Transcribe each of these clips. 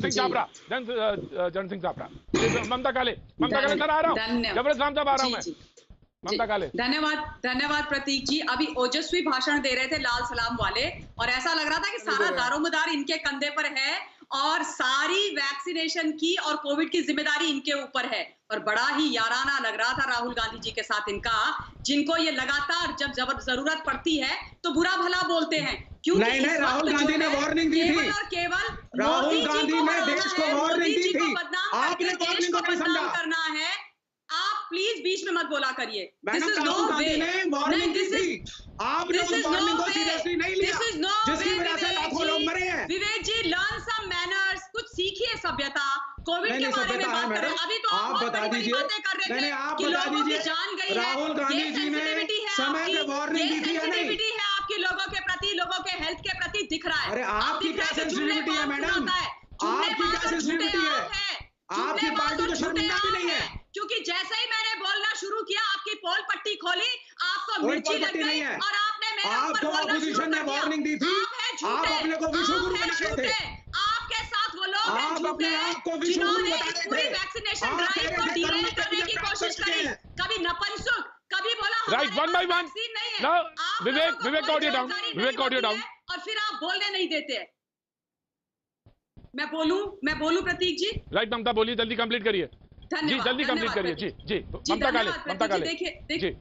सिंह छाबड़ा, जन सिंह छाबड़ा, ममता काले सर आ रहा हूँ, जफर इस्लाम साहब आ रहा हूँ मैं, ममता काले। धन्यवाद प्रतीक जी। अभी ओजस्वी भाषण दे रहे थे लाल सलाम वाले, और ऐसा लग रहा था कि सारा दारोमदार इनके कंधे पर है और सारी वैक्सीनेशन की और कोविड की जिम्मेदारी इनके ऊपर है। और बड़ा ही याराना लग रहा था राहुल गांधी जी के साथ इनका, जिनको ये लगातार जब जरूरत पड़ती है तो बुरा भला बोलते हैं। क्योंकि नहीं, राहुल गांधी ने वार्निंग दी थी, केवल राहुल गांधी ने देश को वार्निंग दी थी, आपने देश को बदनाम करना है। आप प्लीज बीच में मत बोला करिए। This is no way, warning दी थी, आपने उस वार्निंग को सीरियसली नहीं लिया, जिसकी वजह से लाखों लोग मरे हैं। विवेक जी, लर्न सम मैनर्स, कुछ सीखिए सभ्यता। कोविड के बारे में बात कर रहे हैं, अभी तो आप बता दीजिए, आप बता दीजिए, जान गई राहुल गांधी जी ने समय पे वार्निंग दी थी या नहीं? है आपकी लोगों के प्रति, लोगों के हेल्थ के प्रति दिख रहा है। अरे आपकी क्या सेंसिटिविटी है मैडम, आपकी क्या सेंसिटिविटी है? आपकी पार्टी को शर्मिंदा भी नहीं है, क्योंकि जैसे ही मैंने बोलना शुरू किया आपकी पोल पट्टी खोली, आपको मिर्ची लग गई और आपने मेरे ऊपर बोलना शुरू कर दिया। वार्निंग दी थी, आप अपने को विश्व गुरु बना रहे थे, आपके साथ वो लोग हैं झूठे, जिन्होंने इस पूरी वैक्सीनेशन ड्राइव को डिले करने की कोशिश करी। कभी नपुंसक, कभी बोला right, one by one. Vivek audio down, और फिर आप बोलने नहीं देते। मैं बोलूं प्रतीक जी? राइट, ममता बोलिए, जल्दी कंप्लीट करिए जी, जल्दी कंप्लीट करिए जी। ममता काले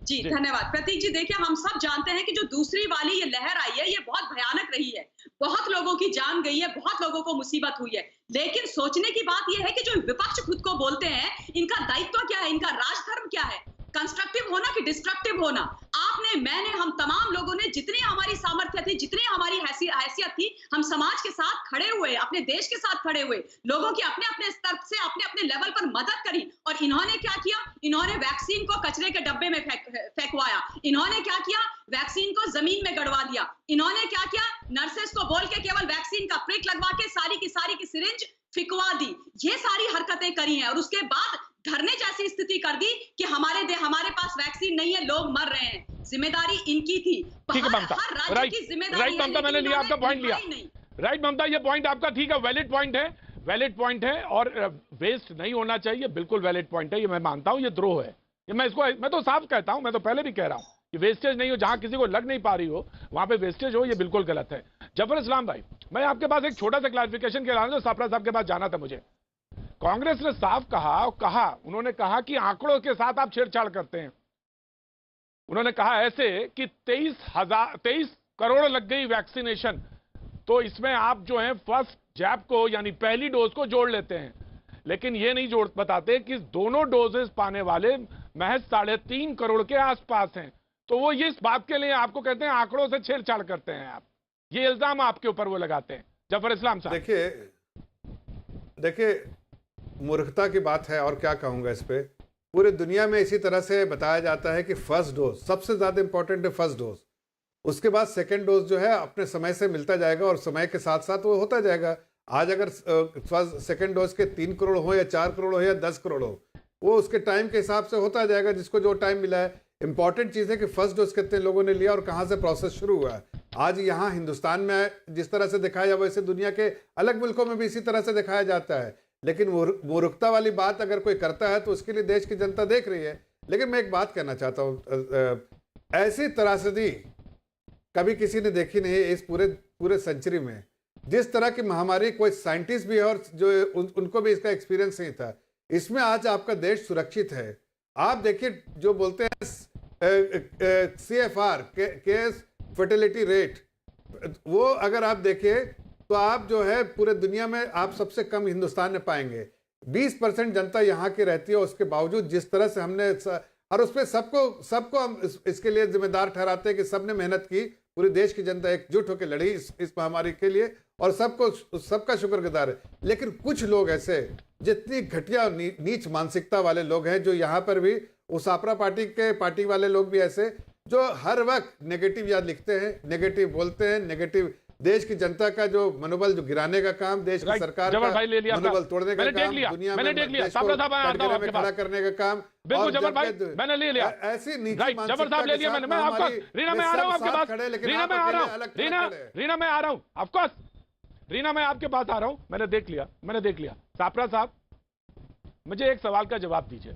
जी धन्यवाद प्रतीक जी। देखिए, हम सब जानते हैं कि जो दूसरी वाली ये लहर आई है, ये बहुत भयानक रही है, बहुत लोगों की जान गई है, बहुत लोगों को मुसीबत हुई है। लेकिन सोचने की बात यह है कि जो विपक्ष खुद को बोलते हैं, इनका दायित्व क्या है, इनका राजधर्म क्या है? कंस्ट्रक्टिव होना कि डिस्ट्रक्टिव होना? आपने, मैंने, हम तमाम लोगों ने जितनी हमारी सामर्थ्य थी, जितनी हमारी हैसियत थी, हम समाज के साथ खड़े हुए, अपने देश के साथ खड़े हुए, लोगों की अपने अपने स्तर से अपने अपने लेवल पर मदद करी। और इन्होंने क्या किया? इन्होंने वैक्सीन को कचरे के डब्बे में फेंकवाया। इन्होंने क्या किया? वैक्सीन को जमीन में गड़वा दिया। इन्होंने क्या किया? नर्सेस को बोल के केवल वैक्सीन का प्रिक लगवा के सारी की सिरिंज फिकवा दी। ये सारी हरकतें करी हैं और उसके बाद धरने जैसी स्थिति कर दी कि हमारे पास वैक्सीन नहीं है, लोग मर रहे हैं। जिम्मेदारी इनकी थी। ठीक है ममता, राइट ममता, मैंने लिया आपका पॉइंट लिया। राइट ममता, ये पॉइंट आपका ठीक है, वैलिड पॉइंट है और वेस्ट नहीं होना चाहिए, बिल्कुल वैलिड पॉइंट है, ये मैं मानता हूं, ये द्रोह है। ये मैं तो साफ कहता हूं, मैं तो पहले भी कह रहा हूं कि वेस्टेज नहीं हो, जहां किसी को लग नहीं पा रही हो वहां पे वेस्टेज हो, ये बिल्कुल गलत है। जफर इस्लाम भाई, मैं आपके पास एक छोटा सा क्लैरिफिकेशन के लिए सापड़ा साहब के पास जाना था मुझे। कांग्रेस ने साफ उन्होंने कहा कि आंकड़ों के साथ आप छेड़छाड़ करते हैं। उन्होंने कहा ऐसे कि 23 करोड़ लग गई वैक्सीनेशन, तो इसमें आप जो है फर्स्ट जैब को यानी पहली डोज को जोड़ लेते हैं, लेकिन ये नहीं बताते कि दोनों डोजेस पाने वाले महज 3.5 करोड़ के आसपास हैं। तो वो इस बात के लिए आपको कहते हैं आंकड़ों से छेड़छाड़ करते हैं आप, ये इल्जाम आपके ऊपर वो लगाते हैं। जफर इस्लाम साहब, देखिए मूर्खता की बात है और क्या कहूंगा इस पे। पूरे दुनिया में इसी तरह से बताया जाता है कि फर्स्ट डोज सबसे ज्यादा इंपॉर्टेंट है, फर्स्ट डोज, उसके बाद सेकंड डोज जो है अपने समय से मिलता जाएगा और समय के साथ साथ वो होता जाएगा। आज अगर सेकंड डोज के 3 करोड़ हो या 4 करोड़ हो या 10 करोड़ हो, वो उसके टाइम के हिसाब से होता जाएगा, जिसको जो टाइम मिला है। इंपॉर्टेंट चीज़ है कि फर्स्ट डोज कितने लोगों ने लिया और कहाँ से प्रोसेस शुरू हुआ है। आज यहाँ हिंदुस्तान में जिस तरह से दिखाया जाए, वैसे दुनिया के अलग मुल्कों में भी इसी तरह से दिखाया जाता है। लेकिन मूर्खता वाली बात अगर कोई करता है तो उसके लिए देश की जनता देख रही है। लेकिन मैं एक बात कहना चाहता हूँ, ऐसी त्रासदी कभी किसी ने देखी नहीं है इस पूरे सेंचुरी में। जिस तरह की महामारी, कोई साइंटिस्ट भी है और जो उनको भी इसका एक्सपीरियंस नहीं था, इसमें आज आपका देश सुरक्षित है। आप देखिए जो बोलते हैं CFR केस फर्टिलिटी रेट, वो अगर आप देखें तो आप जो है पूरे दुनिया में आप सबसे कम हिंदुस्तान में पाएंगे। 20% जनता यहाँ की रहती है, उसके बावजूद जिस तरह से हमने, और उसमें सबको हम इसके लिए जिम्मेदार ठहराते हैं कि सबने मेहनत की, पूरे देश की जनता एकजुट होकर लड़ी इस महामारी के लिए और सबका शुक्रगुजार है। लेकिन कुछ लोग ऐसे जितनी घटिया नीच मानसिकता वाले लोग हैं, जो यहाँ पर भी उसापरा पार्टी वाले लोग भी ऐसे, जो हर वक्त नेगेटिव याद लिखते हैं, नेगेटिव बोलते हैं, नेगेटिव देश की जनता का जो मनोबल जो गिराने का काम, देश की सरकार का मनोबल तोड़ने का काम, दुनिया में खड़ा करने का काम, बिल्कुल जबर भाई मैंने ले लिया। ऐसी जबर साहब ले लिया मैंने। मैं आपको रीना में आ रहा हूं आपके पास, रीना में आ रहा हूं, रीना में आ रहा हूं ऑफ कोर्स, रीना, मैं आपके पास आ रहा हूं, मैंने देख लिया। सापरा साहब, मुझे एक सवाल का जवाब दीजिए।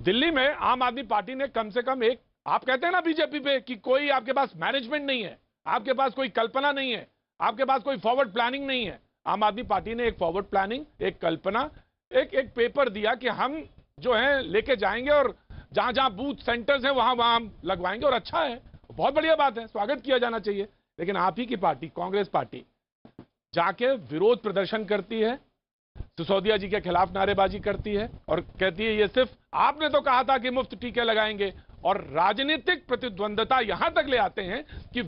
दिल्ली में आम आदमी पार्टी ने कम से कम एक, आप कहते हैं ना बीजेपी पे कि कोई आपके पास मैनेजमेंट नहीं है, आपके पास कोई कल्पना नहीं है, आपके पास कोई फॉरवर्ड प्लानिंग नहीं है। आम आदमी पार्टी ने एक फॉरवर्ड प्लानिंग, एक कल्पना, एक पेपर दिया कि हम जो है लेके जाएंगे और जहां जहां बूथ सेंटर्स हैं वहां हम लगवाएंगे, और अच्छा है, बहुत बढ़िया बात है, स्वागत किया जाना चाहिए। लेकिन आप ही की पार्टी कांग्रेस पार्टी जाके विरोध प्रदर्शन करती है, सिसोदिया जी के खिलाफ नारेबाजी करती है और कहती है ये सिर्फ आपने तो कहा था कि मुफ्त टीके लगाएंगे, और राजनीतिक प्रतिद्वंदता यहां तक ले आते हैं कि